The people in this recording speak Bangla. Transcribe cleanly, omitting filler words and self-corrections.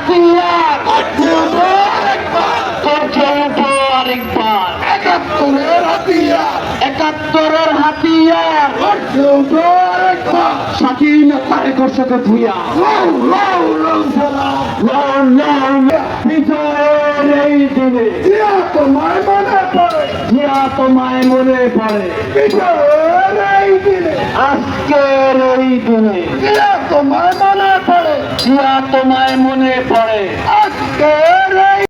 হাতিয়ার আরেকবার একাত্তরের হাতিয়ার স্বাধীনতার ঘোষকে ধুইয়া বিজয়ের এই দিনে তোমায় মনে পড়ে বিজয়ের এই দিনে আজকের এই দিনে তোমায় মনে পড়ে আজকের এই